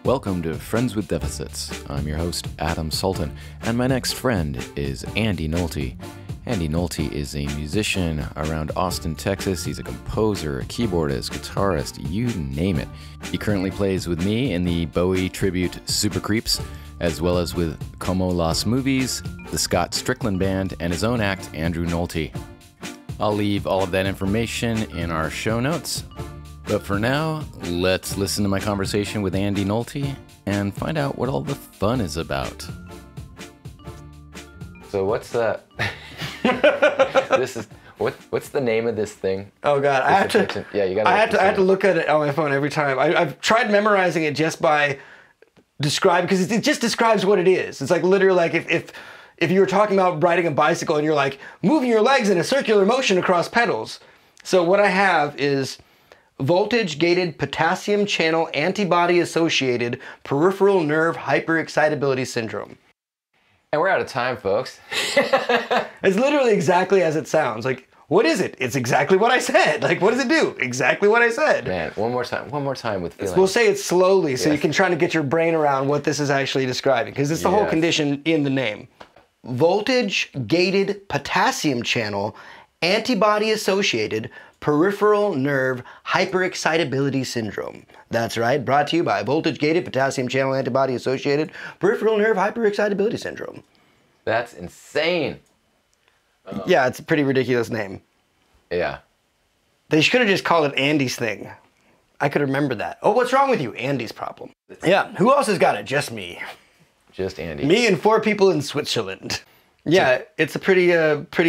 Welcome to Friends with Deficits. I'm your host, Adam Sultan, and my next friend is Andy Nolte. Andy Nolte is a musician around Austin, Texas. He's a composer, a keyboardist, guitarist, you name it. He currently plays with me in the Bowie tribute Super Creeps, as well as with Como Las Movies, the Strickland Band, and his own act, Andrew Nolte. I'll leave all of that information in our show notes. But for now, let's listen to my conversation with Andy Nolte and find out what all the fun is about. So what's that? What's the name of this thing? Oh God, I have to look at it on my phone every time. I've tried memorizing it just by describing, because it just describes what it is. It's like literally like if you were talking about riding a bicycle and you're like moving your legs in a circular motion across pedals. So what I have is voltage-gated potassium channel antibody-associated peripheral nerve hyperexcitability syndrome. And we're out of time, folks. It's literally exactly as it sounds. Like, what is it? It's exactly what I said. Like, what does it do? Exactly what I said. Man, one more time with feeling. We'll say it slowly so you can try to get your brain around what this is actually describing, because it's the whole condition in the name. Voltage-gated potassium channel antibody-associated peripheral nerve hyperexcitability syndrome. That's right, brought to you by voltage-gated potassium channel antibody-associated peripheral nerve hyperexcitability syndrome. That's insane. Yeah, it's a pretty ridiculous name. Yeah. They should have just called it Andy's thing. I could remember that. Oh, what's wrong with you? Andy's problem. Yeah, who else has got it? Just me. Just Andy. Me and 4 people in Switzerland. Yeah, it's a pretty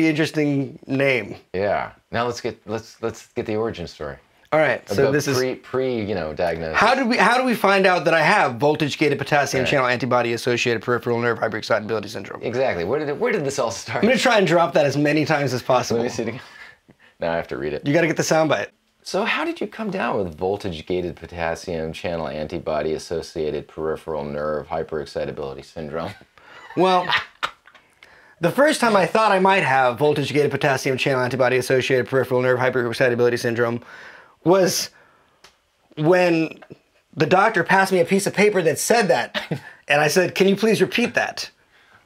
interesting name. Yeah. Now let's get the origin story. All right. So this is diagnosis. How do we find out that I have voltage-gated potassium channel antibody-associated peripheral nerve hyperexcitability syndrome? Exactly. Where did this all start? I'm gonna try and drop that as many times as possible. Let me see it again. Now I have to read it. You got to get the soundbite. So how did you come down with voltage-gated potassium channel antibody-associated peripheral nerve hyperexcitability syndrome? Well, the first time I thought I might have voltage-gated potassium channel antibody-associated peripheral nerve hyperexcitability syndrome was when the doctor passed me a piece of paper that said that. And I said, "Can you please repeat that?"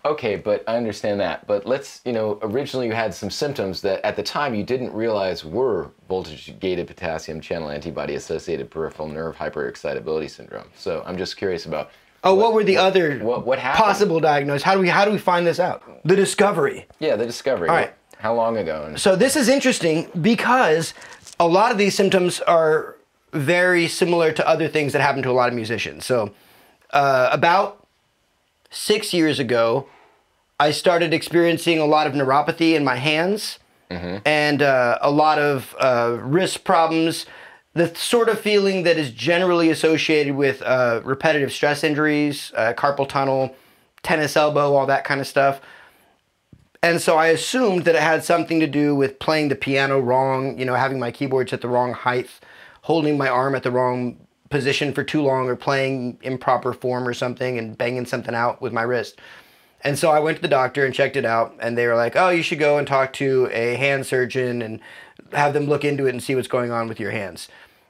Okay, but I understand that. But let's, originally you had some symptoms that at the time you didn't realize were voltage-gated potassium channel antibody-associated peripheral nerve hyperexcitability syndrome. So I'm just curious about... Oh, what were the other what happened? Possible diagnoses? How do we find this out? The discovery. Yeah, the discovery. All right. How long ago? So this is interesting because a lot of these symptoms are very similar to other things that happen to a lot of musicians. So about 6 years ago, I started experiencing a lot of neuropathy in my hands and a lot of wrist problems. The sort of feeling that is generally associated with repetitive stress injuries, carpal tunnel, tennis elbow, all that kind of stuff. And so I assumed that it had something to do with playing the piano wrong, having my keyboards at the wrong height, holding my arm at the wrong position for too long, or playing improper form or something and banging something out with my wrist. And so I went to the doctor and checked it out, and they were like, "Oh, you should go and talk to a hand surgeon and have them look into it and see what's going on with your hands."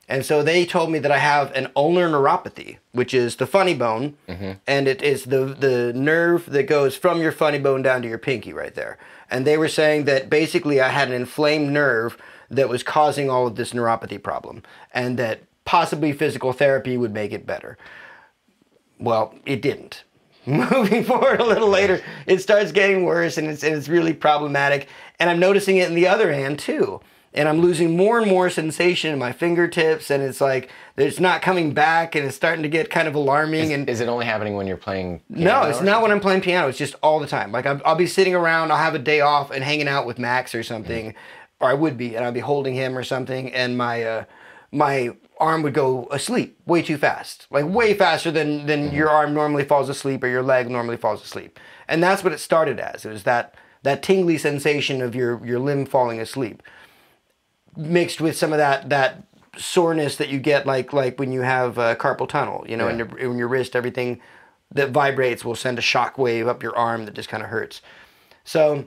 And so they told me that I have an ulnar neuropathy, which is the funny bone, and it is the nerve that goes from your funny bone down to your pinky right there. And they were saying that basically I had an inflamed nerve that was causing all of this neuropathy problem, and that possibly physical therapy would make it better. Well, it didn't. Moving forward a little later, it starts getting worse, and it's really problematic. And I'm noticing it in the other hand too. And I'm losing more and more sensation in my fingertips, and it's like it's not coming back, and it's starting to get kind of alarming. Is it only happening when you're playing piano? No, it's not when I'm playing piano. It's just all the time. Like I'll be sitting around, I'll have a day off and hanging out with Max or something, or I would be, and I'd be holding him or something, and my arm would go asleep way too fast, like way faster than your arm normally falls asleep or your leg normally falls asleep. And that's what it started as. It was that tingly sensation of your limb falling asleep, mixed with some of that soreness that you get like when you have carpal tunnel, in your wrist. Everything that vibrates will send a shock wave up your arm that just kind of hurts. So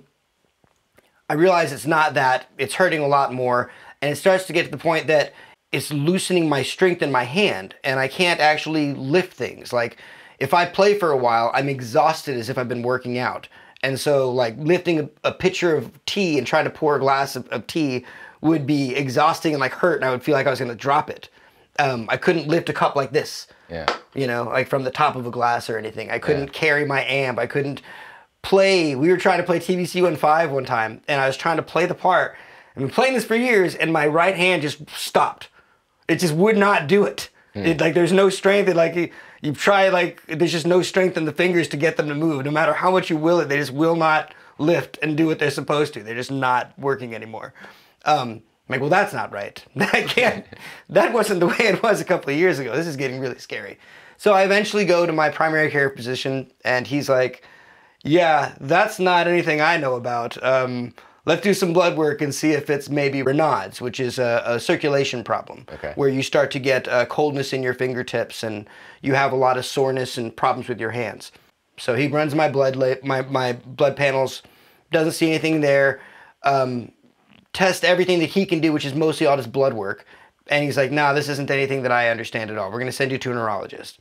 I realize it's not that, it's hurting a lot more, and it starts to get to the point that it's loosening my strength in my hand, and I can't actually lift things. Like, if I play for a while, I'm exhausted as if I've been working out. And so, like, lifting a pitcher of tea and trying to pour a glass of tea would be exhausting and, like, hurt, and I would feel like I was going to drop it. I couldn't lift a cup like this, you know, like from the top of a glass or anything. I couldn't carry my amp. I couldn't play. We were trying to play TVC-15 one time, and I was trying to play the part. I've been playing this for years, and my right hand just stopped. It just would not do it. Like, there's no strength. Like, you try, like, there's just no strength in the fingers to get them to move. No matter how much you will it, they just will not lift and do what they're supposed to. They're just not working anymore. I'm like, well, that's not right. That wasn't the way it was a couple of years ago. This is getting really scary. So I eventually go to my primary care physician, and he's like, yeah, that's not anything I know about. Let's do some blood work and see if it's maybe Raynaud's, which is a circulation problem, where you start to get coldness in your fingertips and you have a lot of soreness and problems with your hands. So he runs my blood panels, doesn't see anything there, tests everything that he can do, which is mostly all just blood work. And he's like, nah, this isn't anything that I understand at all. We're going to send you to a neurologist.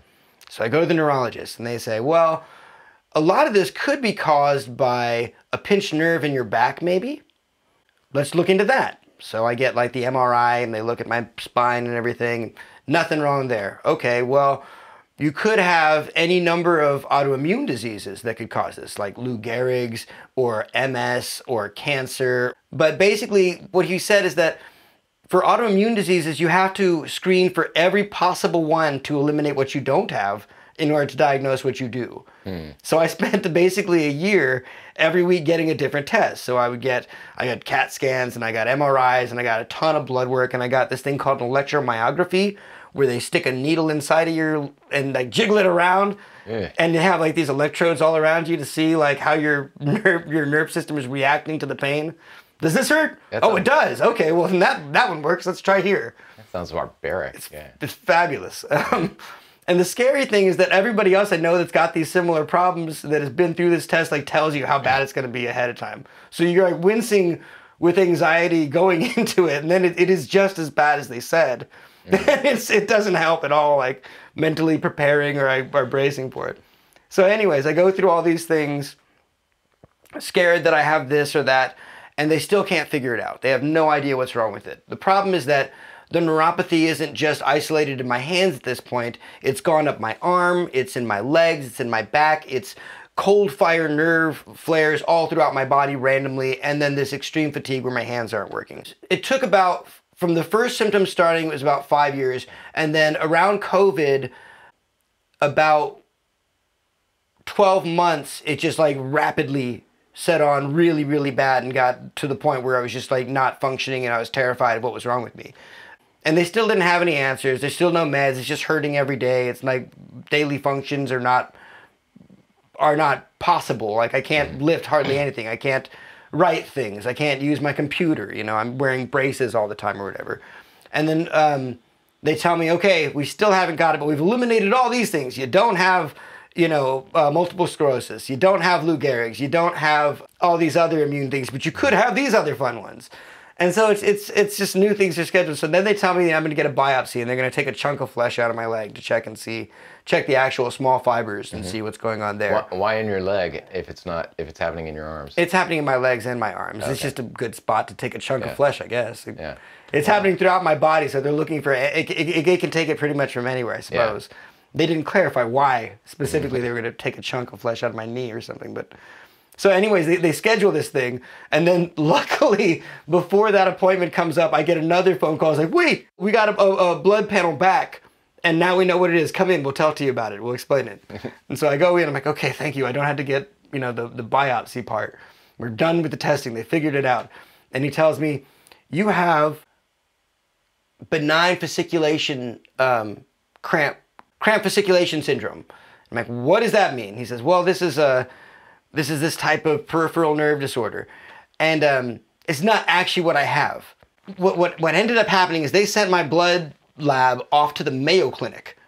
So I go to the neurologist, and they say, well, a lot of this could be caused by a pinched nerve in your back, maybe. Let's look into that. So I get like the MRI, and they look at my spine and everything. Nothing wrong there. Okay, well, you could have any number of autoimmune diseases that could cause this, like Lou Gehrig's or MS or cancer. But basically what he said is that for autoimmune diseases, you have to screen for every possible one to eliminate what you don't have in order to diagnose what you do. So I spent basically a year every week getting a different test. So I got CAT scans, and I got MRIs, and I got a ton of blood work, and I got this thing called an electromyography, where they stick a needle inside of you and like jiggle it around, and they have like these electrodes all around you to see like how your nerve system is reacting to the pain. Does this hurt? It does. Okay, well, then that one works. Let's try here. That sounds barbaric. It's fabulous. And the scary thing is that everybody else I know that's got these similar problems that has been through this test like tells you how bad it's going to be ahead of time. So you're like wincing with anxiety going into it, and then it is just as bad as they said. It doesn't help at all, like mentally preparing or bracing for it. So anyways, I go through all these things, scared that I have this or that, and they still can't figure it out. They have no idea what's wrong with it. The problem is that the neuropathy isn't just isolated in my hands at this point. It's gone up my arm, it's in my legs, it's in my back, it's cold fire nerve flares all throughout my body randomly, and then this extreme fatigue where my hands aren't working. It took about, from the first symptoms starting, it was about 5 years, and then around COVID, about 12 months, it just like rapidly set on really, really bad and got to the point where I was just like not functioning, and I was terrified of what was wrong with me. And they still didn't have any answers. There's still no meds. It's just hurting every day. It's like daily functions are not possible. Like, I can't lift hardly anything. I can't write things. I can't use my computer. You know, I'm wearing braces all the time or whatever. And then they tell me, okay, we still haven't got it, but we've eliminated all these things. You don't have, you know, multiple sclerosis. You don't have Lou Gehrig's. You don't have all these other immune things, but you could have these other fun ones. And so it's just new things are scheduled. So then they tell me that I'm going to get a biopsy, and they're going to take a chunk of flesh out of my leg to check the actual small fibers and see what's going on there. Why in your leg if it's happening in your arms? It's happening in my legs and my arms. Okay. It's just a good spot to take a chunk of flesh, I guess. Yeah. It's happening throughout my body, so they're looking for it. It can take it pretty much from anywhere, I suppose. Yeah. They didn't clarify why specifically they were going to take a chunk of flesh out of my knee or something, but. So anyways, they schedule this thing, and then luckily, before that appointment comes up, I get another phone call. It's like, wait, we got a blood panel back, and now we know what it is. Come in, we'll tell to you about it. We'll explain it. And so I go in, I'm like, okay, thank you. I don't have to get, you know, the biopsy part. We're done with the testing. They figured it out. And he tells me, you have benign fasciculation, cramp fasciculation syndrome. I'm like, what does that mean? He says, well, this is this type of peripheral nerve disorder. And it's not actually what I have. What ended up happening is they sent my blood lab off to the Mayo Clinic.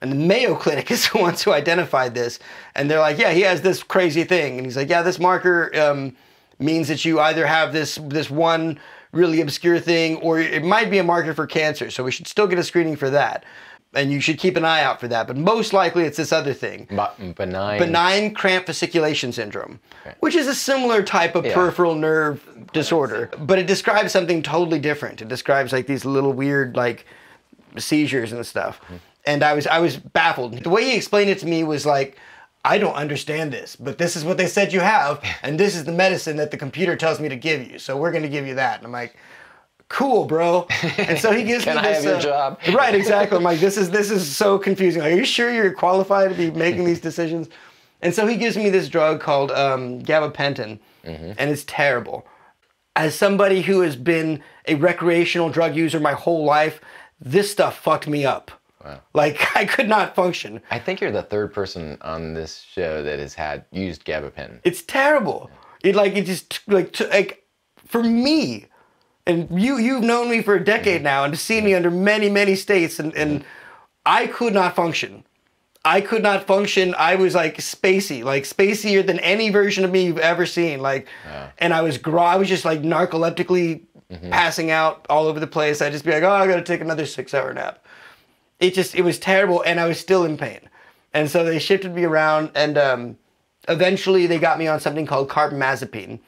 And the Mayo Clinic is the ones who identified this. And they're like, yeah, he has this crazy thing. And he's like, yeah, this marker means that you either have this one really obscure thing, or it might be a marker for cancer. So we should still get a screening for that. And you should keep an eye out for that. But most likely it's this other thing. Benign cramp fasciculation syndrome, which is a similar type of peripheral nerve disorder. But it describes something totally different. It describes like these little weird like seizures and stuff. And I was baffled. The way he explained it to me was like, I don't understand this, but this is what they said you have, and this is the medicine that the computer tells me to give you. So we're going to give you that. And I'm like, cool, bro. And so he gives me this. Can I have your job? Right, exactly. I'm like, this is so confusing. Like, are you sure you're qualified to be making these decisions? And so he gives me this drug called gabapentin, and it's terrible. As somebody who has been a recreational drug user my whole life, this stuff fucked me up. Wow. Like, I could not function. I think you're the third person on this show that has used gabapentin. It's terrible. It just for me. And you've known me for a decade now, and to see me under many, many states, and I could not function. I could not function. I was like spacier than any version of me you've ever seen. And I was just like narcoleptically passing out all over the place. I'd just be like, oh, I gotta take another 6-hour nap. It was terrible, and I was still in pain. And so they shifted me around, and eventually they got me on something called carbamazepine,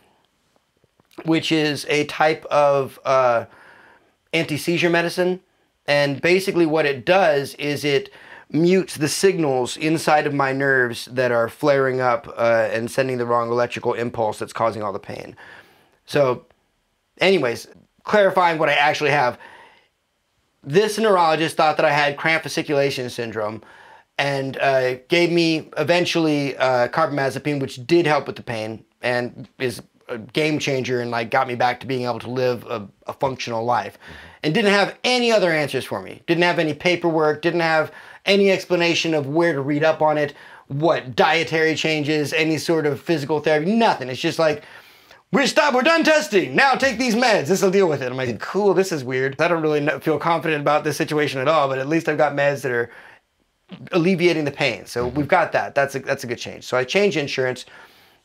which is a type of anti-seizure medicine. And basically what it does is it mutes the signals inside of my nerves that are flaring up and sending the wrong electrical impulse that's causing all the pain. So anyways, clarifying what I actually have. This neurologist thought that I had cramp fasciculation syndrome and gave me eventually carbamazepine, which did help with the pain and is a game changer and like got me back to being able to live a functional life, and didn't have any other answers for me. Didn't have any paperwork, didn't have any explanation of where to read up on it, what dietary changes, any sort of physical therapy, nothing. It's just like, we're done testing, now take these meds, this will deal with it. I'm like, cool, this is weird. I don't really feel confident about this situation at all, but at least I've got meds that are alleviating the pain. So we've got that. That's a good change. So I changed insurance,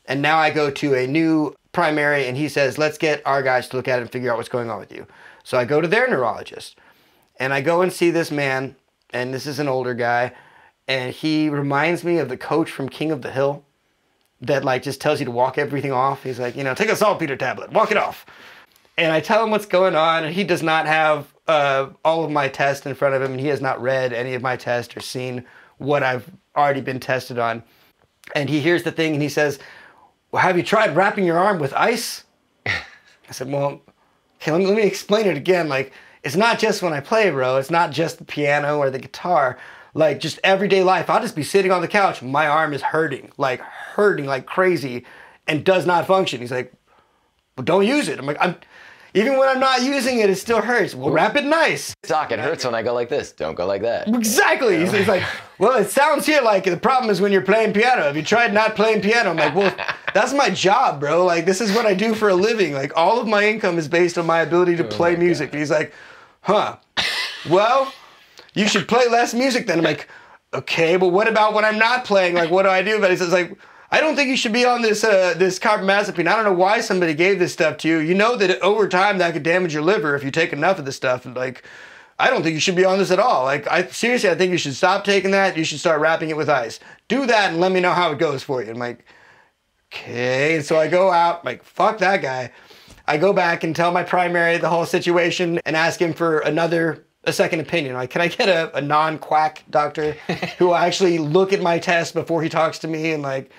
and now I go to a new primary, and he says, let's get our guys to look at it and figure out what's going on with you. So I go to their neurologist, and I go and see this man, and this is an older guy, and he reminds me of the coach from King of the Hill that like just tells you to walk everything off. He's like, take a saltpeter tablet, walk it off. And I tell him what's going on, and he does not have all of my tests in front of him, and he has not read any of my tests or seen what I've already been tested on. And he hears the thing, and he says, well, have you tried wrapping your arm with ice? I said, well, okay, let me explain it again. Like, it's not just when I play, bro. It's not just the piano or the guitar. Like, just everyday life. I'll just be sitting on the couch. My arm is hurting like crazy and does not function. He's like, well, don't use it. I'm like, even when I'm not using it, it still hurts. Well, wrap it nice. Doc, it hurts when I go like this. Don't go like that. Exactly. He's like, well, it sounds here like the problem is when you're playing piano. Have you tried not playing piano? I'm like, well, that's my job, bro. Like, this is what I do for a living. Like, all of my income is based on my ability to play music. And he's like, huh, well, you should play less music then. I'm like, okay, but what about when I'm not playing? Like, what do I do? But he says, like, I don't think you should be on this this carbamazepine. I don't know why somebody gave this stuff to you. You know that over time that could damage your liver if you take enough of this stuff. And like, I don't think you should be on this at all. Like, seriously, I think you should stop taking that. You should start wrapping it with ice. Do that and let me know how it goes for you. I'm like, okay. And so I go out, like, fuck that guy. I go back and tell my primary the whole situation and ask him for a second opinion. Like, can I get a non-quack doctor who will actually look at my test before he talks to me and like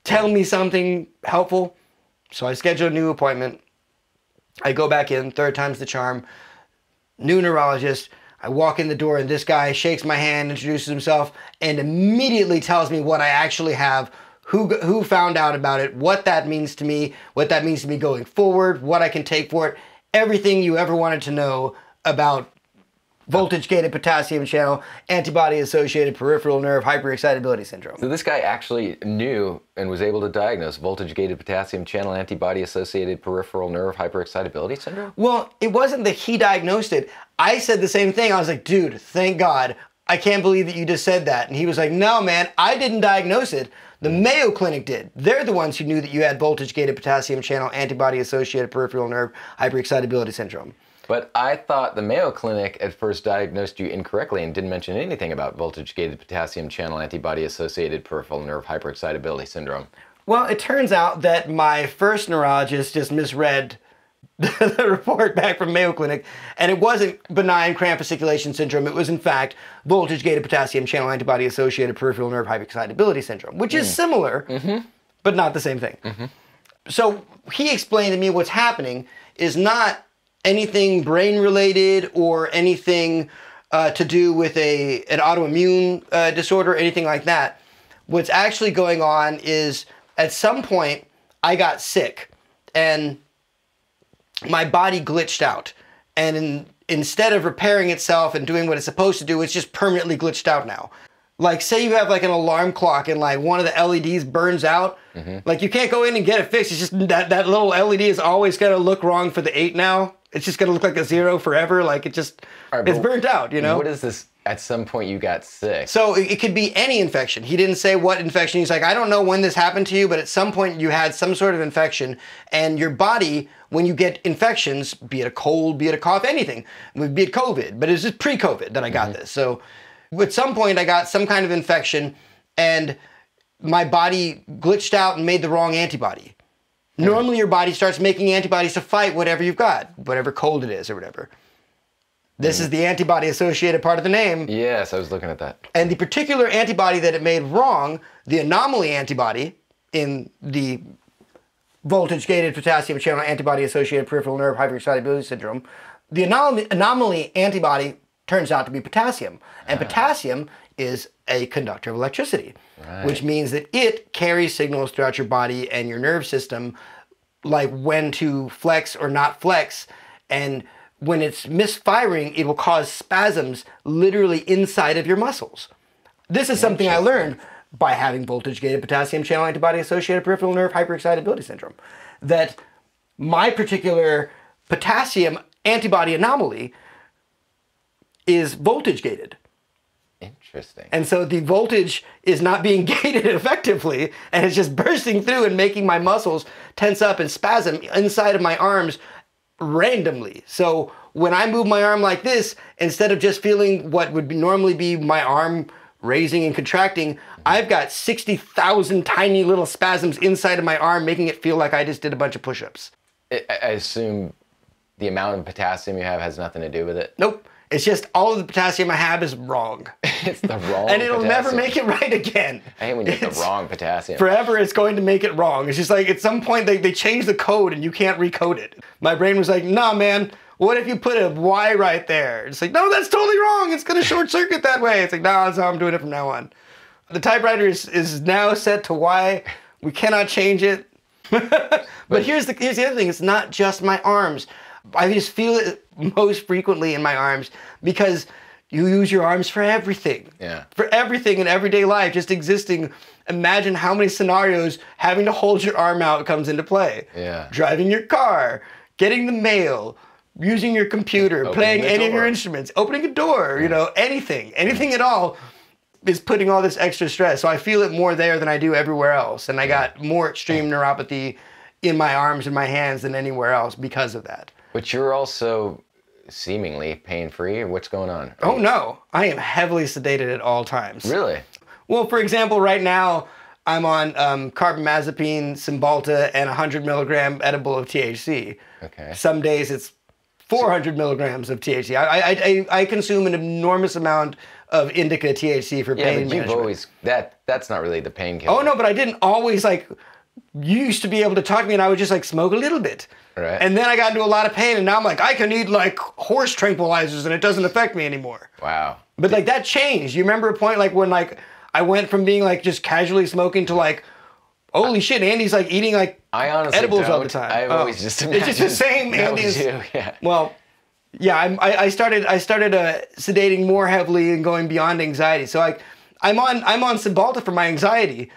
tell me something helpful? So I schedule a new appointment. I go back in, third time's the charm. New neurologist. I walk in the door, and this guy shakes my hand, introduces himself, and immediately tells me what I actually have, who found out about it, what that means to me, what that means to me going forward, what I can take for it, everything you ever wanted to know about voltage-gated potassium channel, antibody-associated peripheral nerve hyperexcitability syndrome. So this guy actually knew and was able to diagnose voltage-gated potassium channel antibody-associated peripheral nerve hyperexcitability syndrome? Well, it wasn't that he diagnosed it. I said the same thing. I was like, dude, thank God. I can't believe that you just said that. And he was like, no, man, I didn't diagnose it. The Mayo Clinic did. They're the ones who knew that you had voltage-gated potassium channel antibody-associated peripheral nerve hyperexcitability syndrome. But I thought the Mayo Clinic at first diagnosed you incorrectly and didn't mention anything about voltage-gated potassium channel antibody-associated peripheral nerve hyperexcitability syndrome. Well, it turns out that my first neurologist just misread the report back from Mayo Clinic, and it wasn't benign cramp fasciculation syndrome. It was, in fact, voltage-gated potassium channel antibody-associated peripheral nerve hyperexcitability syndrome, which is similar, but not the same thing. So he explained to me what's happening is not anything brain-related or anything to do with an autoimmune disorder or anything like that. What's actually going on is, at some point, I got sick, and my body glitched out, and instead of repairing itself and doing what it's supposed to do, it's just permanently glitched out now. Like, say you have like an alarm clock and like one of the LEDs burns out, like you can't go in and get it fixed. It's just that little LED is always gonna look wrong for the 8 now. It's just gonna look like a 0 forever. Like it's burnt out, you know? What is this? At some point you got sick. So it could be any infection. He didn't say what infection. He's like, I don't know when this happened to you, but at some point you had some sort of infection, and your body, when you get infections, be it a cold, be it a cough, anything, be it COVID, but it's just pre-COVID that I got this. So at some point I got some kind of infection, and my body glitched out and made the wrong antibody. Normally your body starts making antibodies to fight whatever you've got, whatever cold it is or whatever. This is the antibody-associated part of the name. Yes, I was looking at that. And the particular antibody that it made wrong, the anomaly antibody in the voltage-gated potassium channel antibody-associated peripheral nerve hyperexcitability syndrome, the anomaly antibody turns out to be potassium. And potassium is a conductor of electricity, which means that it carries signals throughout your body and your nerve system, like when to flex or not flex, and when it's misfiring, it will cause spasms literally inside of your muscles. This is something I learned by having voltage-gated potassium channel antibody-associated peripheral nerve hyperexcitability syndrome. That my particular potassium antibody anomaly is voltage-gated. Interesting. And so the voltage is not being gated effectively, and it's just bursting through and making my muscles tense up and spasm inside of my arms randomly. So when I move my arm like this, instead of just feeling what would normally be my arm raising and contracting, I've got 60,000 tiny little spasms inside of my arm, making it feel like I just did a bunch of push-ups. I assume the amount of potassium you have has nothing to do with it? Nope. It's just all of the potassium I have is wrong. It's the wrong And it'll potassium. never make it right again. I hate when you get the wrong potassium. Forever it's going to make it wrong. It's just like at some point they change the code and you can't recode it. My brain was like, nah man, what if you put a Y right there? It's like, no, that's totally wrong. It's going to short circuit that way. It's like, no, that's how I'm doing it from now on. The typewriter is now set to Y. We cannot change it. But here's the other thing. It's not just my arms. I just feel it most frequently in my arms because you use your arms for everything. Yeah. For everything in everyday life, just existing. Imagine how many scenarios having to hold your arm out comes into play. Yeah. Driving your car, getting the mail, using your computer, playing any of your instruments, opening a door, you know, anything at all is putting all this extra stress. So I feel it more there than I do everywhere else. And I got more extreme neuropathy in my arms and my hands than anywhere else because of that. But you're also seemingly pain-free. What's going on? Oh no, I am heavily sedated at all times. Really? Well, for example, right now I'm on carbamazepine, Cymbalta, and 100 milligram edible of THC. Okay. Some days it's 400 milligrams of THC. I consume an enormous amount of indica THC for pain management. You've always that's not really the painkiller. Oh no, but I didn't always like. You used to be able to talk to me and I would just like smoke a little bit. Right. And then I got into a lot of pain and now I'm like, I can eat like horse tranquilizers and it doesn't affect me anymore. Wow. But like that changed. You remember a point like when like I went from being like just casually smoking to like, holy shit, Andy's like eating like edibles all the time. I've always just imagined. It's just the same. Andy's. Yeah. Well, yeah, I started sedating more heavily and going beyond anxiety. So like I'm on Cymbalta for my anxiety.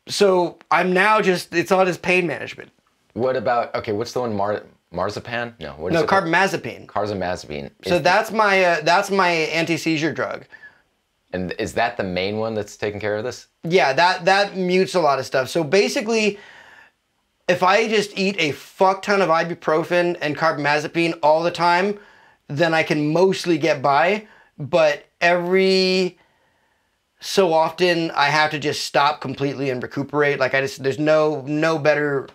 So I'm now it's all just pain management. What about, okay, what's the one, marzipan? No, what is No, it called? carbamazepine. Carbamazepine. So that's my anti-seizure drug. And is that the main one that's taking care of this? Yeah, that mutes a lot of stuff. So basically, if I just eat a fuck ton of ibuprofen and carbamazepine all the time, then I can mostly get by. But every so often, I have to just stop completely and recuperate. Like there's no better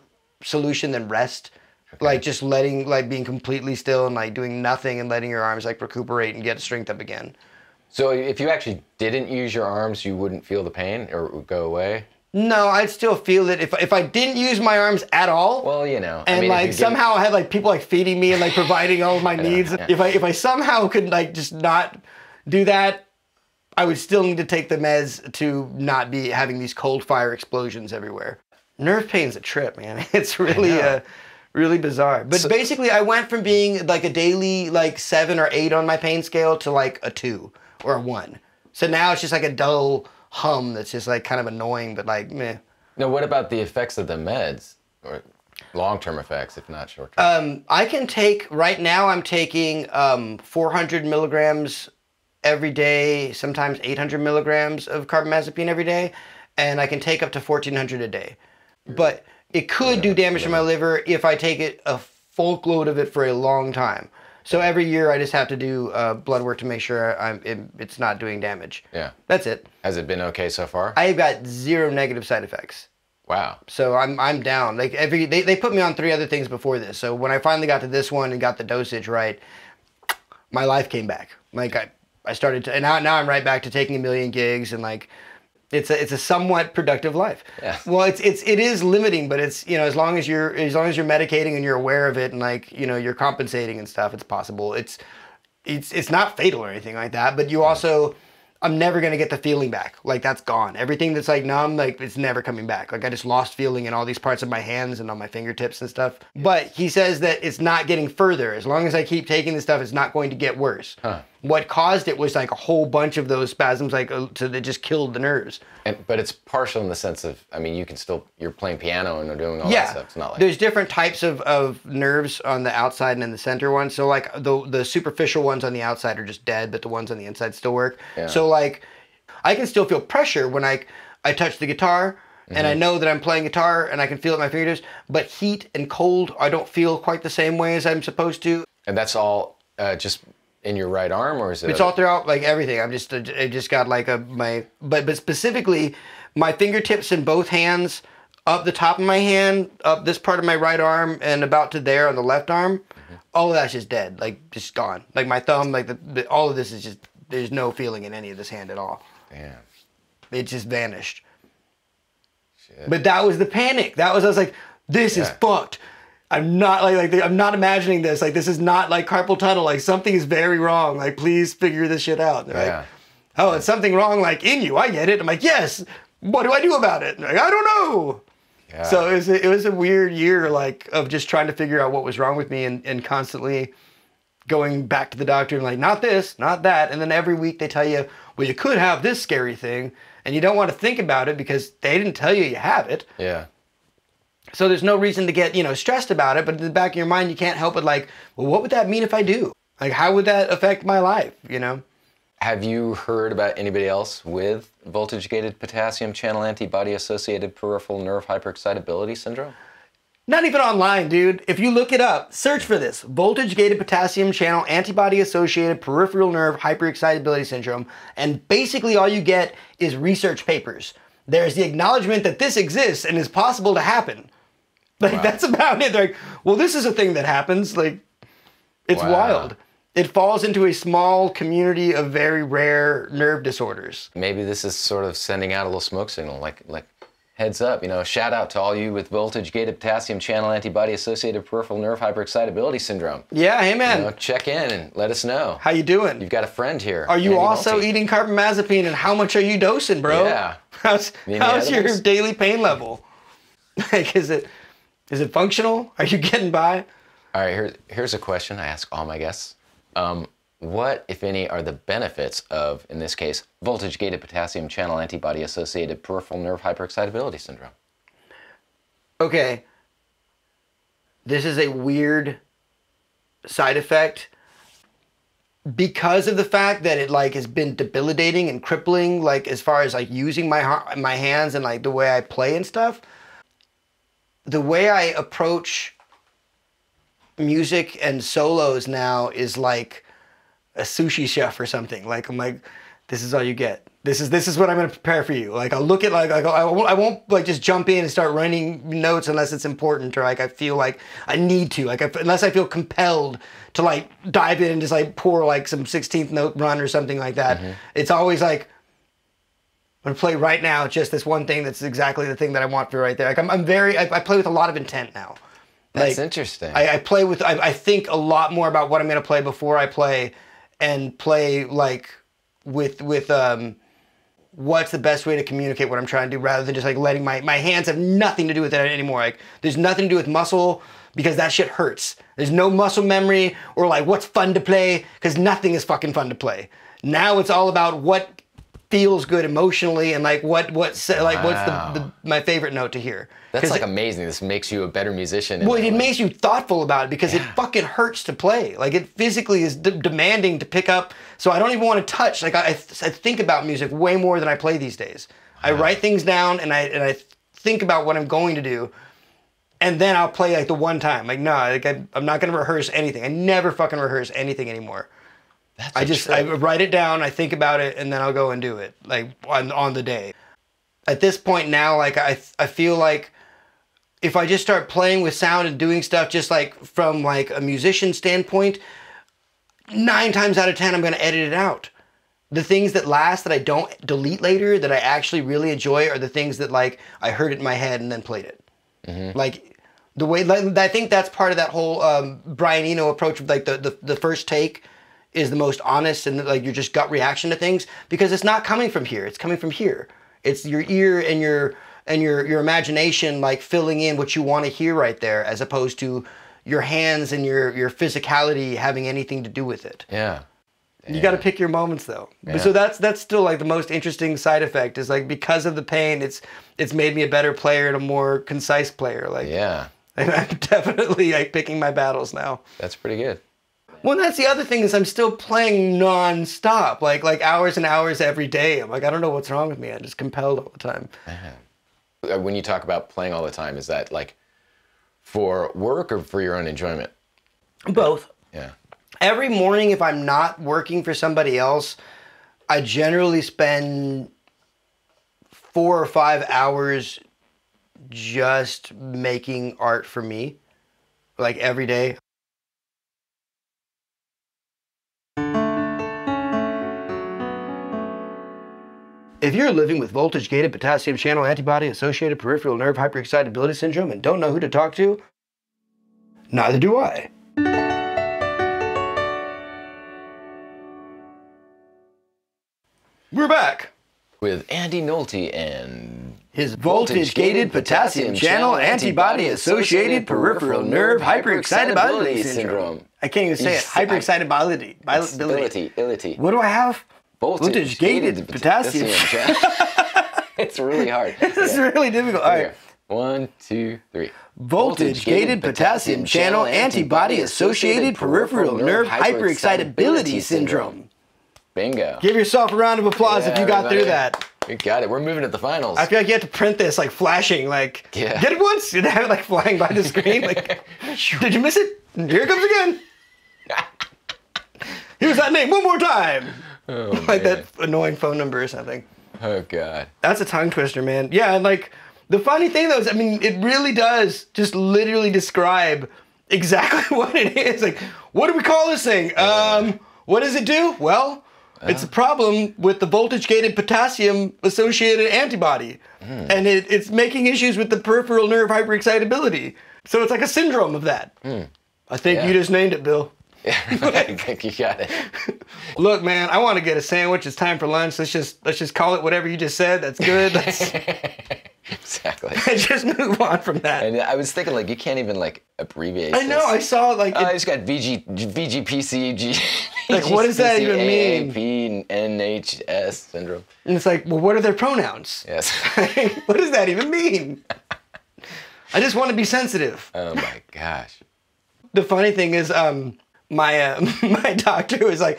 solution than rest. Okay. Like just being completely still and like doing nothing and letting your arms like recuperate and get strength up again. So if you actually didn't use your arms, you wouldn't feel the pain or it would go away? No, I'd still feel it if I didn't use my arms at all. Well, you know. And like somehow I had like people like feeding me and like providing all of my needs. Yeah. If I somehow could like just not do that, I would still need to take the meds to not be having these cold fire explosions everywhere. Nerve pain's a trip, man. It's really really bizarre. But basically I went from being like a daily like 7 or 8 on my pain scale to like a 2 or a 1. So now it's just like a dull hum that's just like kind of annoying, but like meh. Now what about the effects of the meds? Or long-term effects, if not short-term? I can take, right now I'm taking 400 milligrams every day, sometimes 800 milligrams of carbamazepine every day, and I can take up to 1400 a day. But it could do damage to my liver if I take it a full load of it for a long time. So every year I just have to do blood work to make sure it's not doing damage. Yeah. That's it. Has it been okay so far? I've got 0 negative side effects. Wow. So I'm down. Like they put me on 3 other things before this. So when I finally got to this one and got the dosage right, my life came back. Like I started to, and now I'm right back to taking 1 million gigs and like it's a somewhat productive life. Yeah. Well, it is limiting, but it's, you know, as long as you're medicating and you're aware of it and like, you know, you're compensating and stuff, it's possible. It's not fatal or anything like that, but you also, I'm never going to get the feeling back. Like that's gone. Everything that's like numb, like it's never coming back. Like I just lost feeling in all these parts of my hands and on my fingertips and stuff. But he says that it's not getting further. As long as I keep taking this stuff, it's not going to get worse. Huh. What caused it was like a whole bunch of those spasms, like so that just killed the nerves. But it's partial in the sense of, I mean, you can still, you're playing piano and doing all that stuff. It's not like there's different types of nerves on the outside and in the center one. So like the superficial ones on the outside are just dead, but the ones on the inside still work. Yeah. So like I can still feel pressure when I touch the guitar, and I know that I'm playing guitar and I can feel it in my fingertips, but heat and cold I don't feel quite the same way as I'm supposed to. And that's all just in your right arm, or is it? It's all throughout, like everything. I just got like but specifically my fingertips in both hands, up the top of my hand, up this part of my right arm, and about to there on the left arm. All of that's just dead, like just gone. Like my thumb, like all of this is just, there's no feeling in any of this hand at all. Damn. It just vanished. Shit. But that was the panic. I was like, this is fucked. I'm not I'm not imagining this. Like, this is not like carpal tunnel. Like, something is very wrong. Like, please figure this shit out. Like, oh, it's something wrong, like, in you. I get it. I'm like, yes. What do I do about it? Like, I don't know. Yeah. So it was a weird year, like, of just trying to figure out what was wrong with me and constantly going back to the doctor and like, not this, not that. And then every week they tell you, well, you could have this scary thing. And you don't want to think about it because they didn't tell you have it. Yeah. So there's no reason to get, stressed about it. But in the back of your mind, you can't help but like, well, what would that mean if I do? Like, how would that affect my life, Have you heard about anybody else with voltage-gated potassium channel antibody-associated peripheral nerve hyperexcitability syndrome? Not even online, dude. If you look it up, search for this. Voltage-gated potassium channel antibody-associated peripheral nerve hyperexcitability syndrome. And basically all you get is research papers. There's the acknowledgement that this exists and is possible to happen. Like, that's about it. They're like, well, this is a thing that happens. Like, it's wild. It falls into a small community of very rare nerve disorders. Maybe this is sort of sending out a little smoke signal, like heads up, shout out to all you with voltage-gated potassium channel antibody-associated peripheral nerve hyperexcitability syndrome. Yeah, hey man. Check in and let us know. How you doing? You've got a friend here. Are you Andy also Nolte. Eating carbamazepine, and how much are you dosing, bro? Yeah. How's your daily pain level? Like, is it functional? Are you getting by? All right, here's a question I ask all my guests. What, if any, are the benefits of, in this case, voltage-gated potassium channel antibody-associated peripheral nerve hyperexcitability syndrome? Okay. This is a weird side effect. because of the fact that it like has been debilitating and crippling, like as far as like using my hands and like the way I play and stuff, the way I approach music and solos now is like a sushi chef or something. Like I'm like, this is all you get. This is what I'm going to prepare for you. Like I'll look at like I won't like just jump in and start running notes unless it's important or like I feel like I need to. Like unless I feel compelled to like dive in and just like pour like some 16th note run or something like that. Mm-hmm. It's always like I'm going to play right now just this one thing that's exactly the thing that I want for right there. Like I play with a lot of intent now. That's interesting. I play with I think a lot more about what I'm going to play before I play, and play like with what's the best way to communicate what I'm trying to do, rather than just like letting my hands have nothing to do with it anymore. Like there's nothing to do with muscle, because that shit hurts. There's no muscle memory or like what's fun to play, because nothing is fucking fun to play. Now it's all about what feels good emotionally and like what's my favorite note to hear. That's like amazing. This makes you a better musician. Well, it makes you thoughtful about it, because it fucking hurts to play. Like it physically is demanding to pick up. So I don't even want to touch. Like I think about music way more than I play these days. I write things down and I think about what I'm going to do, and then I'll play like the one time. Like no, like I'm not going to rehearse anything. I never fucking rehearse anything anymore. I write it down, I think about it, and then I'll go and do it, like on the day. At this point now, like I feel like if I just start playing with sound and doing stuff just like from like a musician standpoint, 9 times out of 10 I'm going to edit it out. The things that last, that I don't delete later, that I actually really enjoy, are the things that like I heard it in my head and then played it. Mm-hmm. Like the way, I think that's part of that whole Brian Eno approach of like the first take is the most honest, and like your just gut reaction to things, because it's not coming from here, it's coming from here. It's your ear and your imagination like filling in what you want to hear right there, as opposed to your hands and your physicality having anything to do with it. Yeah. You got to pick your moments though. Yeah. So that's still like the most interesting side effect, is like because of the pain, it's made me a better player and a more concise player. Like yeah. I'm definitely like picking my battles now. That's pretty good. Well, that's the other thing, is I'm still playing non-stop, like hours and hours every day. I'm like, I don't know what's wrong with me. I'm just compelled all the time. When you talk about playing all the time, is that like for work or for your own enjoyment? Both. Yeah. Every morning, if I'm not working for somebody else, I generally spend 4 or 5 hours just making art for me, like every day. If you're living with voltage-gated potassium channel antibody-associated peripheral nerve hyperexcitability syndrome and don't know who to talk to, neither do I. We're back with Andy Nolte and his voltage-gated potassium channel antibody-associated peripheral nerve hyperexcitability syndrome. I can't even say it. Hyperexcitability. Ability. What do I have? Voltage-gated potassium channel. It's really hard. This is really difficult. All right. 1, 2, 3. Voltage-gated potassium channel antibody-associated peripheral nerve hyperexcitability syndrome. Bingo. Give yourself a round of applause if you got through that. We got it. We're moving to the finals. I feel like you have to print this like flashing, like get it once, and have it like flying by the screen. Like, did you miss it? Here it comes again. Here's that name one more time. Oh, like that annoying phone number or something. Oh God. That's a tongue twister, man. Yeah, and like the funny thing though is, I mean, it really does just literally describe exactly what it is. Like, what do we call this thing? What does it do? Well, it's a problem with the voltage-gated potassium-associated antibody. And it's making issues with the peripheral nerve hyperexcitability. So it's like a syndrome of that. I think you just named it, Bill. Yeah, I think you got it. Look, man, I want to get a sandwich. It's time for lunch. Let's just call it whatever you just said. That's good. Exactly. Just move on from that. And I was thinking, like, you can't even, like, abbreviate I know, I saw, like... I just got VGPC, like, what does that even mean? AAPNHS syndrome. And it's like, well, what are their pronouns? Yes. What does that even mean? I just want to be sensitive. Oh, my gosh. The funny thing is, my doctor was like,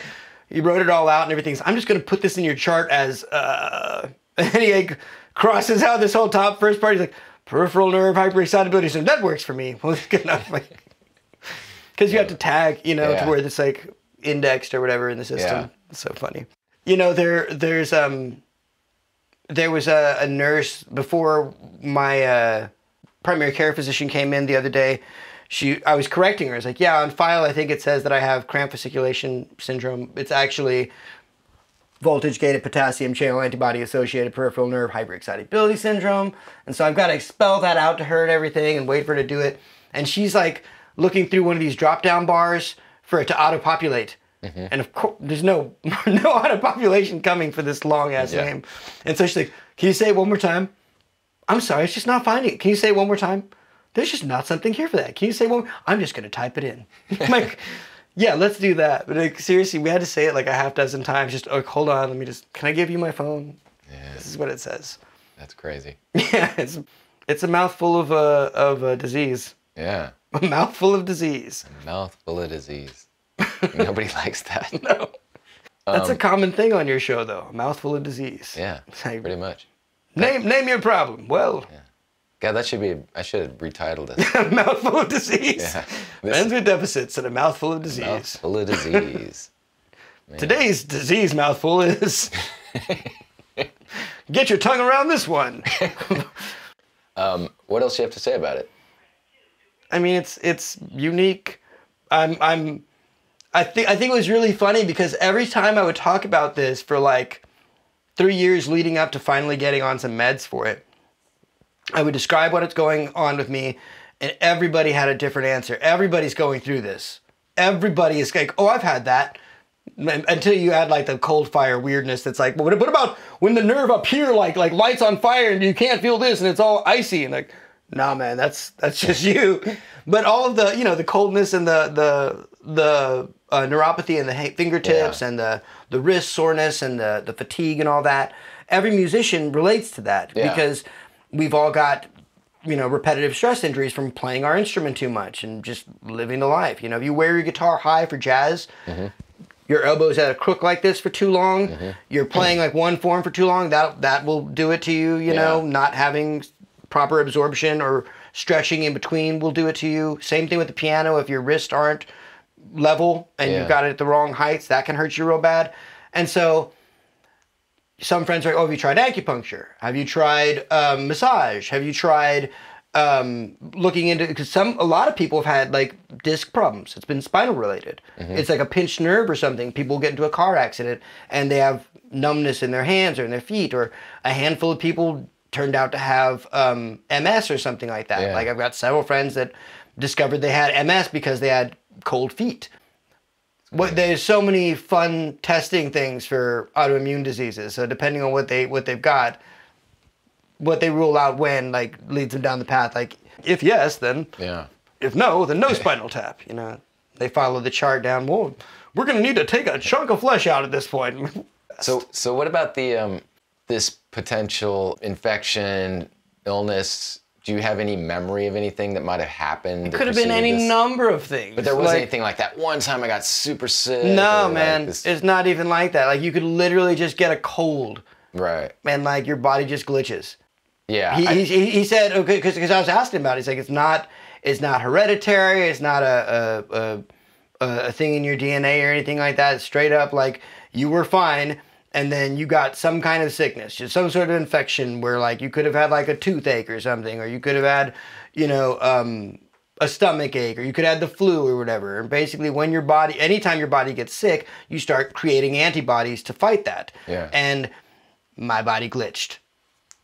he wrote it all out and everything. So I'm just going to put this in your chart as, and he like crosses out this whole top first part. He's like, peripheral nerve hyperexcitability. So that works for me. Well, it's good enough. Like, because you have to tag, to where it's like indexed or whatever in the system. Yeah. It's so funny. There was a nurse before my primary care physician came in the other day. I was correcting her. I was like, yeah, on file, I think it says that I have cramp fasciculation syndrome. It's actually voltage-gated potassium channel antibody-associated peripheral nerve hyperexcitability syndrome. And so I've got to spell that out to her and everything and wait for her to do it. And she's like looking through one of these drop-down bars for it to auto-populate. Mm-hmm. And of course, there's no auto-population coming for this long-ass name. And so she's like, can you say it one more time? I'm sorry, it's just not finding it. Can you say it one more time? There's just not something here for that. Can you say one more? I'm just going to type it in. I'm like, yeah, let's do that. But like, seriously, we had to say it like a half dozen times. Just, hold on, can I give you my phone? Yeah. This is what it says. That's crazy. Yeah, it's a mouthful of disease. Yeah. A mouthful of disease. A mouthful of disease. Nobody likes that. No. That's a common thing on your show, though. A mouthful of disease. Yeah, like, pretty much. Name your problem. Well. Yeah. God, I should have retitled it. A mouthful of disease. Yeah. Friends with deficits and a mouthful of disease. Mouthful of disease. Today's disease mouthful is... Get your tongue around this one. What else do you have to say about it? I mean, it's unique. I think it was really funny because every time I would talk about this for like 3 years leading up to finally getting on some meds for it, I would describe what is going on with me, and everybody had a different answer. Everybody's going through this. Everybody is like, oh, I've had that. Until you add like the cold fire weirdness that's like, well, what about when the nerve up here like lights on fire and you can't feel this and it's all icy and like, nah, man, that's just you. But all of the the coldness and the neuropathy in the fingertips and the wrist soreness and the fatigue and all that, every musician relates to that because we've all got repetitive stress injuries from playing our instrument too much and just living the life. If you wear your guitar high for jazz. Mm-hmm. Your elbow's at a crook like this for too long. Mm-hmm. You're playing like one form for too long. That will do it to you. Not having proper absorption or stretching in between will do it to you. Same thing with the piano. If your wrists aren't level and you've got it at the wrong heights, that can hurt you real bad. And so some friends are like, oh, have you tried acupuncture? Have you tried massage? Have you tried looking into, because a lot of people have had like disc problems. It's been spinal related. Mm-hmm. It's like a pinched nerve or something. People get into a car accident and they have numbness in their hands or in their feet, or a handful of people turned out to have MS or something like that. Like I've got several friends that discovered they had MS because they had cold feet. There's so many fun testing things for autoimmune diseases. So depending on what they've got, what they rule out when like leads them down the path. Like if yes, then if no, then no spinal tap. They follow the chart down. Well, we're gonna need to take a chunk of flesh out at this point. So what about the this potential infection, illness? Do you have any memory of anything that might have happened? It could have been any number of things. But there wasn't anything like that one time I got super sick. No, man, it's not even like that. Like you could literally just get a cold. Right. And like your body just glitches. Yeah. He said, okay, because I was asking about it. He's like, it's not hereditary. It's not a thing in your DNA or anything like that. It's straight up like you were fine, and then you got some kind of sickness, just some sort of infection where like you could have had like a toothache or something, or you could have had, a stomach ache, or you could have the flu or whatever. And basically anytime your body gets sick, you start creating antibodies to fight that. Yeah. And my body glitched.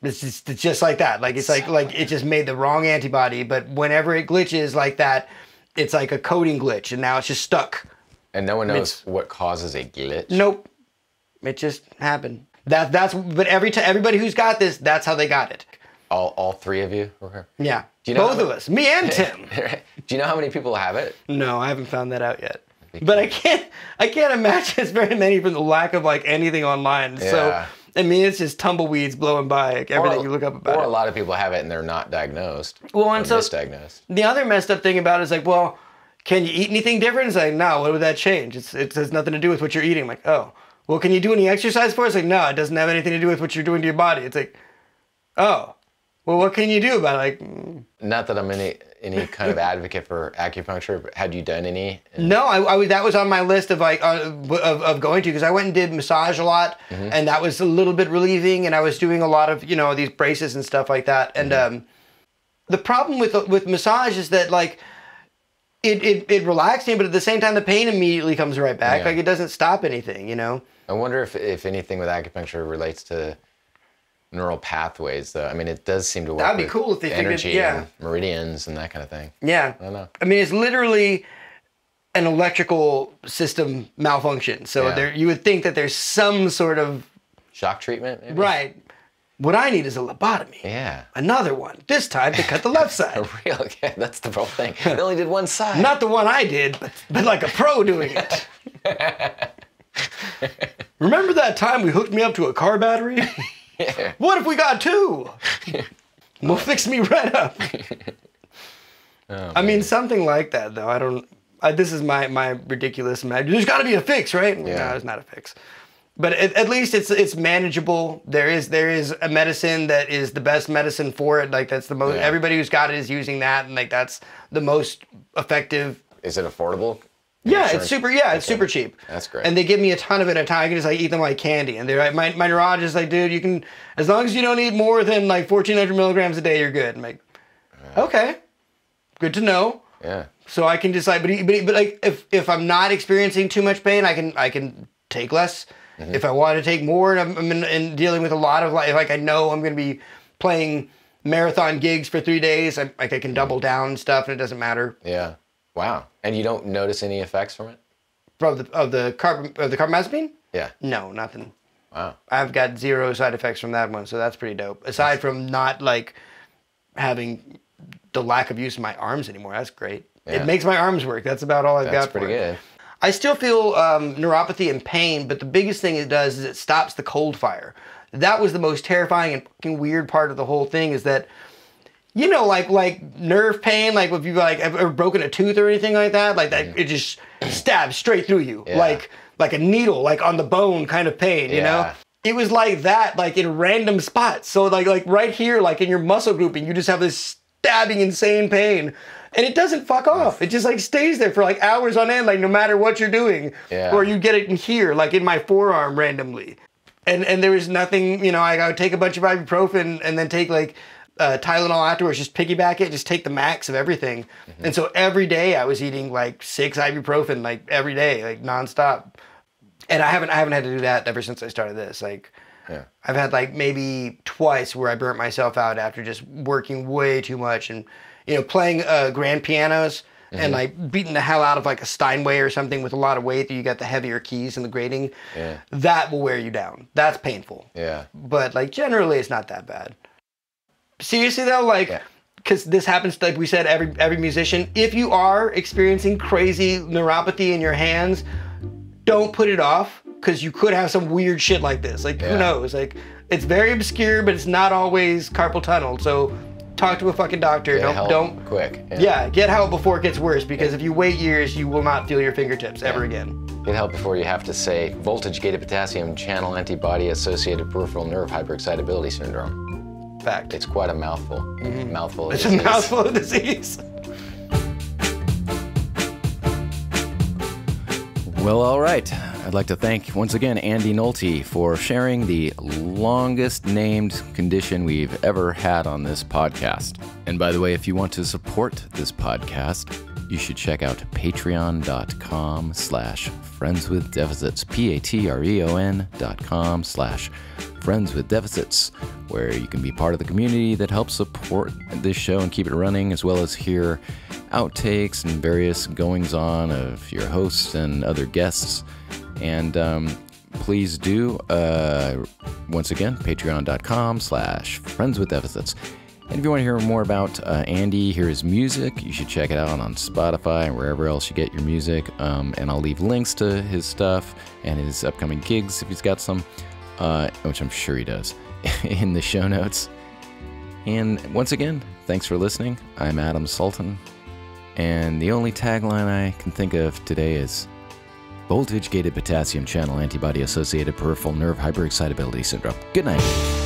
It's just like that. Like it's like it just made the wrong antibody. But whenever it glitches like that, it's like a coding glitch, and now it's just stuck. And no one knows what causes a glitch. Nope, it just happened. But everybody who's got this, that's how they got it. All three of you? Okay. Yeah, both of us, me and Tim. Do you know how many people have it? No, I haven't found that out yet. But I can't imagine it's very many from the lack of like anything online. Yeah. So. I mean, it's just tumbleweeds blowing by, like, everything you look up about it. Or a lot of people have it and they're not diagnosed. Well, and so misdiagnosed. The other messed up thing about it is like, well, can you eat anything different? It's like, no, what would that change? It has nothing to do with what you're eating. I'm like, oh, well, can you do any exercise for us? Like, no, it doesn't have anything to do with what you're doing to your body. It's like, oh, well, what can you do about it? Like, not that I'm any kind of advocate for acupuncture, but had you done any? No, I that was on my list of like of going to, because I went and did massage a lot, and that was a little bit relieving, and I was doing a lot of these braces and stuff like that, and the problem with massage is that like it relaxed me, but at the same time the pain immediately comes right back. Yeah. Like it doesn't stop anything, I wonder if anything with acupuncture relates to neural pathways, though. I mean, it does seem to work. That'd be with cool if they energy figured, and meridians and that kind of thing. Yeah. I don't know. I mean, it's literally an electrical system malfunction. So you would think that there's some sort of shock treatment, maybe? Right. What I need is a lobotomy. Yeah. Another one. This time to cut the left side. A real, yeah, that's the whole thing. They only did one side. Not the one I did, but like a pro doing it. Remember that time we hooked me up to a car battery? Yeah. What if we got two? We'll fix me right up. I mean, something like that, though. This is my ridiculous imagine. There's got to be a fix, right? Yeah. No, there's not a fix. But at least it's manageable. There is a medicine that is the best medicine for it. Like that's the most. Yeah. Everybody who's got it is using that, and like that's the most effective. Is it affordable? Yeah, Insurance? it's super. Yeah, it's super cheap. That's great. And they give me a ton of it at a time. I can just like eat them like candy. And they're like, my neurologist is like, dude, you can, as long as you don't eat more than like 1,400 milligrams a day, you're good. I'm like, okay, good to know. Yeah. So I can just like, but like if I'm not experiencing too much pain, I can take less. Mm-hmm. If I want to take more, and I'm in dealing with a lot of like I know I'm going to be playing marathon gigs for 3 days, I can double down and stuff, and it doesn't matter. Yeah. Wow. And you don't notice any effects from it? Of the carbamazepine? Yeah. No, nothing. Wow. I've got 0 side effects from that one, so that's pretty dope. Aside from not like having the lack of use of my arms anymore, that's great. Yeah. It makes my arms work. That's about all I've got. That's pretty good. I still feel neuropathy and pain, but the biggest thing it does is it stops the cold fire. That was the most terrifying and fucking weird part of the whole thing, is that, like nerve pain, like if you've like ever broken a tooth or anything like that, like that, it just stabs straight through you, like a needle, like on the bone kind of pain, you know? It was like that, like in random spots. So like right here, like in your muscle grouping, you just have this stabbing, insane pain. And it doesn't fuck off. It just like stays there for like hours on end, like no matter what you're doing. Yeah. Or you get it in here, like in my forearm randomly. And there was nothing, I would take a bunch of ibuprofen and then take like Tylenol afterwards, just piggyback it, just take the max of everything. Mm-hmm. And so every day I was eating like 6 ibuprofen, like every day, like nonstop. And I haven't had to do that ever since I started this. Like, I've had like maybe twice where I burnt myself out after just working way too much and, playing grand pianos and like beating the hell out of like a Steinway or something with a lot of weight that you got the heavier keys and the grating. Yeah. That will wear you down. That's painful. Yeah. But like generally it's not that bad. Seriously though, like, because this happens to, like we said, every musician. If you are experiencing crazy neuropathy in your hands, don't put it off, because you could have some weird shit like this. Like, who knows? Like, it's very obscure, but it's not always carpal tunnel. So talk to a fucking doctor. Don't quick. Yeah, get help before it gets worse, because if you wait years, you will not feel your fingertips ever again. Get help before you have to say voltage gated potassium channel antibody associated peripheral nerve hyperexcitability syndrome. Fact. It's quite a mouthful. Mm-hmm. Mouthful of it's disease. A mouthful of disease. Well, all right. I'd like to thank once again Andy Nolte for sharing the longest named condition we've ever had on this podcast. And by the way, if you want to support this podcast, you should check out patreon.com/friendswithdeficits, patreon.com/friendswithdeficits, where you can be part of the community that helps support this show and keep it running, as well as hear outtakes and various goings-on of your hosts and other guests. And please do, once again, patreon.com/friendswithdeficits. And if you want to hear more about Andy, hear his music, you should check it out on Spotify and wherever else you get your music. And I'll leave links to his stuff and his upcoming gigs if he's got some, which I'm sure he does, in the show notes. And once again, thanks for listening. I'm Adam Sultan. And the only tagline I can think of today is voltage-gated potassium channel antibody associated peripheral nerve hyperexcitability syndrome. Good night.